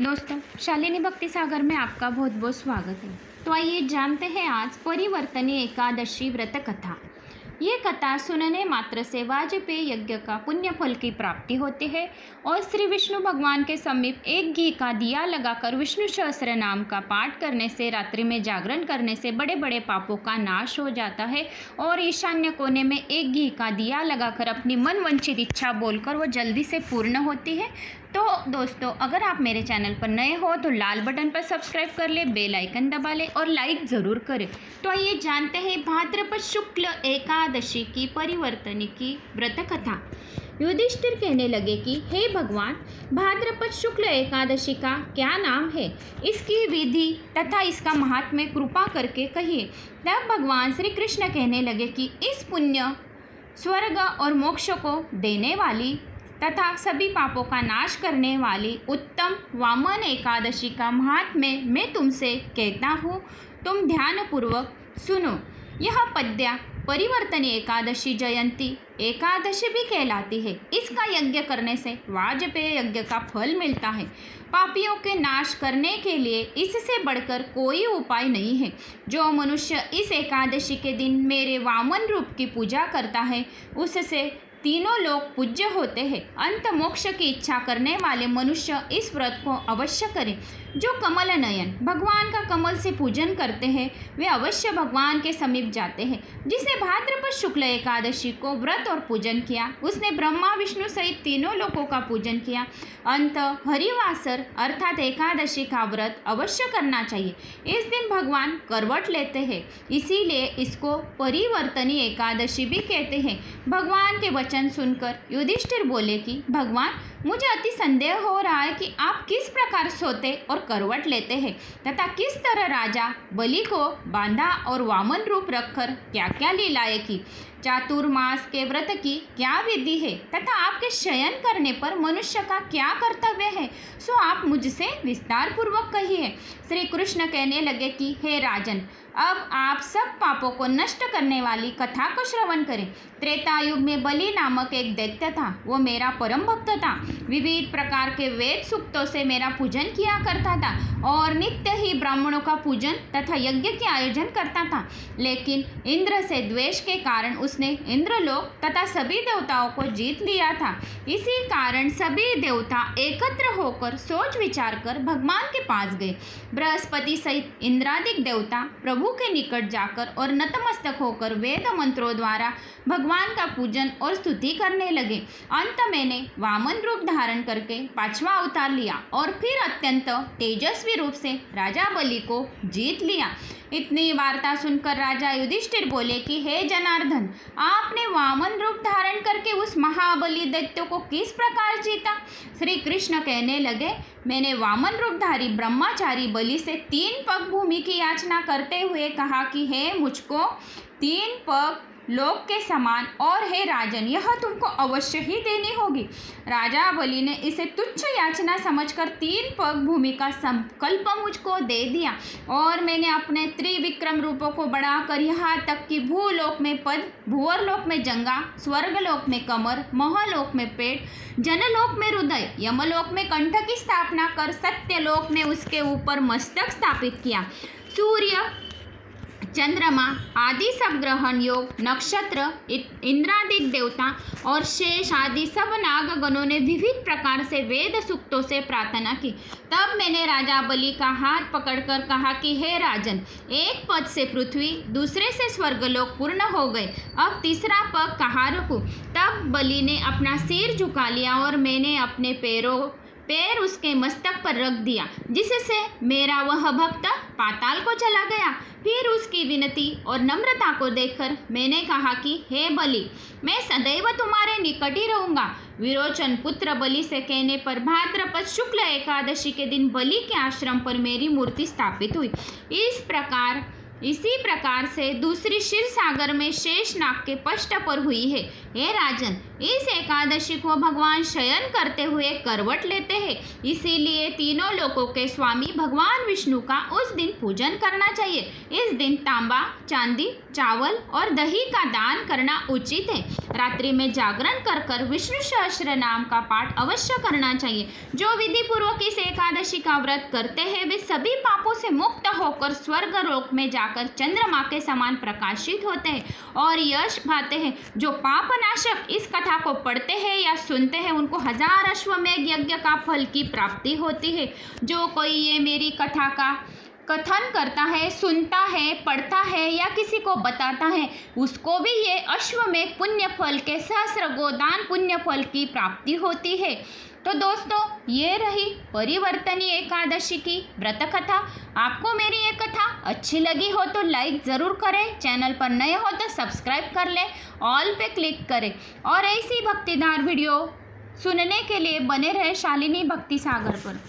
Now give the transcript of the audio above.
दोस्तों, शालिनी भक्ति सागर में आपका बहुत बहुत स्वागत है। तो आइए जानते हैं आज परिवर्तनी एकादशी व्रत कथा। ये कथा सुनने मात्र से वाजपेय यज्ञ का पुण्य फल की प्राप्ति होती है और श्री विष्णु भगवान के समीप एक घी का दिया लगाकर विष्णु सहस्त्र नाम का पाठ करने से, रात्रि में जागरण करने से बड़े बड़े पापों का नाश हो जाता है और ईशान्य कोने में एक घी का दिया लगाकर अपनी मनवांछित इच्छा बोलकर वो जल्दी से पूर्ण होती है। तो दोस्तों, अगर आप मेरे चैनल पर नए हो तो लाल बटन पर सब्सक्राइब कर ले, बेल आइकन दबा ले और लाइक ज़रूर करें। तो आइए जानते हैं भाद्रपद शुक्ल एकादशी की परिवर्तनी की व्रत कथा। युधिष्ठिर कहने लगे कि हे भगवान, भाद्रपद शुक्ल एकादशी का क्या नाम है, इसकी विधि तथा इसका महात्म्य कृपा करके कहिए। तब भगवान श्री कृष्ण कहने लगे कि इस पुण्य, स्वर्ग और मोक्ष को देने वाली तथा सभी पापों का नाश करने वाली उत्तम वामन एकादशी का महात्म्य मैं तुमसे कहता हूँ, तुम ध्यानपूर्वक सुनो। यह पद्या परिवर्तनी एकादशी जयंती एकादशी भी कहलाती है। इसका यज्ञ करने से वाजपेय यज्ञ का फल मिलता है। पापियों के नाश करने के लिए इससे बढ़कर कोई उपाय नहीं है। जो मनुष्य इस एकादशी के दिन मेरे वामन रूप की पूजा करता है, उससे तीनों लोग पूज्य होते हैं। अंत मोक्ष की इच्छा करने वाले मनुष्य इस व्रत को अवश्य करें। जो कमल नयन भगवान का कमल से पूजन करते हैं, वे अवश्य भगवान के समीप जाते हैं। जिसने भाद्रपद शुक्ल एकादशी को व्रत और पूजन किया, उसने ब्रह्मा विष्णु सहित तीनों लोकों का पूजन किया। अंत हरिवासर अर्थात एकादशी का व्रत अवश्य करना चाहिए। इस दिन भगवान करवट लेते हैं, इसीलिए इसको परिवर्तनी एकादशी भी कहते हैं। भगवान के वचन सुनकर युधिष्ठिर बोले कि भगवान, मुझे अति संदेह हो रहा है कि आप किस प्रकार सोते और करवट लेते हैं तथा किस तरह राजा बलि को बांधा और वामन रूप रखकर क्या क्या लीलाएं की। चातुर्मास के व्रत की क्या विधि है तथा आपके शयन करने पर मनुष्य का क्या कर्तव्य है, सो आप मुझसे विस्तार पूर्वक कहिए। श्री कृष्ण कहने लगे कि हे राजन, अब आप सब पापों को नष्ट करने वाली कथा को श्रवण करें। त्रेता युग में बलि नामक एक दैत्य था। वो मेरा परम भक्त था। विविध प्रकार के वेद सूक्तों से मेरा पूजन किया करता था और नित्य ही ब्राह्मणों का पूजन तथा यज्ञ के आयोजन करता था। लेकिन इंद्र से द्वेष के कारण उसने इंद्रलोक तथा सभी देवताओं को जीत लिया था। इसी कारण सभी देवता एकत्र होकर सोच विचार कर भगवान के पास गए। बृहस्पति सहित इंद्रादिक देवता प्रभु के निकट जाकर और नतमस्तक होकर वेद मंत्रों द्वारा भगवान का पूजन और स्तुति करने लगे। अंत मैंने वामन रूप धारण करके 5वां अवतार लिया और फिर अत्यंत तेजस्वी रूप से राजा बलि को जीत लिया। इतनी वार्ता सुनकर राजा युधिष्ठिर बोले कि हे जनार्दन, आपने वामन रूप धारण करके उस महाबली दैत्य को किस प्रकार जीता। श्री कृष्ण कहने लगे, मैंने वामन रूपधारी ब्रह्मचारी बलि से 3 पग भूमि की याचना करते हुए कहा कि हे मुझको 3 पग लोक के समान और हे राजन, यह तुमको अवश्य ही देनी होगी। राजा बलि ने इसे तुच्छ याचना समझकर 3 पग भूमि का संकल्प मुझको दे दिया और मैंने अपने त्रिविक्रम रूपों को बढ़ाकर यहाँ तक कि भूलोक में पद, भूअरलोक में जंगा, स्वर्गलोक में कमर, महलोक में पेट, जनलोक में हृदय, यमलोक में कंठ की स्थापना कर सत्यलोक में उसके ऊपर मस्तक स्थापित किया। सूर्य, चंद्रमा आदि सब ग्रहण योग, नक्षत्र, इंद्रादिक देवता और शेष आदि सब नागगणों ने विविध प्रकार से वेद सूक्तों से प्रार्थना की। तब मैंने राजा बलि का हाथ पकड़कर कहा कि हे राजन, एक पद से पृथ्वी, दूसरे से स्वर्गलोक पूर्ण हो गए, अब तीसरा पग कहाँ रखूं। तब बलि ने अपना सिर झुका लिया और मैंने अपने पैर उसके मस्तक पर रख दिया, जिससे मेरा वह भक्त पाताल को चला गया। फिर उसकी विनती और नम्रता को देखकर मैंने कहा कि हे बलि, मैं सदैव तुम्हारे निकट ही रहूँगा। विरोचन पुत्र बलि से कहने पर भाद्रपद शुक्ल एकादशी के दिन बलि के आश्रम पर मेरी मूर्ति स्थापित हुई। इसी प्रकार से दूसरी क्षीर सागर में शेष नाग के पष्ट पर हुई है। हे राजन, इस एकादशी को भगवान शयन करते हुए करवट लेते हैं, इसीलिए तीनों लोकों के स्वामी भगवान विष्णु का उस दिन पूजन करना चाहिए। इस दिन तांबा, चांदी, चावल और दही का दान करना उचित है। रात्रि में जागरण कर विष्णु सहस्त्र नाम का पाठ अवश्य करना चाहिए। जो विधि पूर्वक इस एकादशी का व्रत करते हैं वे सभी पापों से मुक्त होकर स्वर्ग लोक में जाकर चंद्रमा के समान प्रकाशित होते हैं और यश पाते हैं। जो पाप नाशक इस कथा को पढ़ते हैं या सुनते हैं उनको 1000 अश्वमेध यज्ञ का फल की प्राप्ति होती है। जो कोई ये मेरी कथा का कथन करता है, सुनता है, पढ़ता है या किसी को बताता है उसको भी ये अश्वमेध पुण्य फल के सहस्र गोदान पुण्य फल की प्राप्ति होती है। तो दोस्तों, ये रही परिवर्तनी एकादशी की व्रत कथा। आपको मेरी ये कथा अच्छी लगी हो तो लाइक ज़रूर करें, चैनल पर नए हो तो सब्सक्राइब कर लें, ऑल पे क्लिक करें और ऐसी भक्तिदार वीडियो सुनने के लिए बने रहे शालिनी भक्ति सागर पर।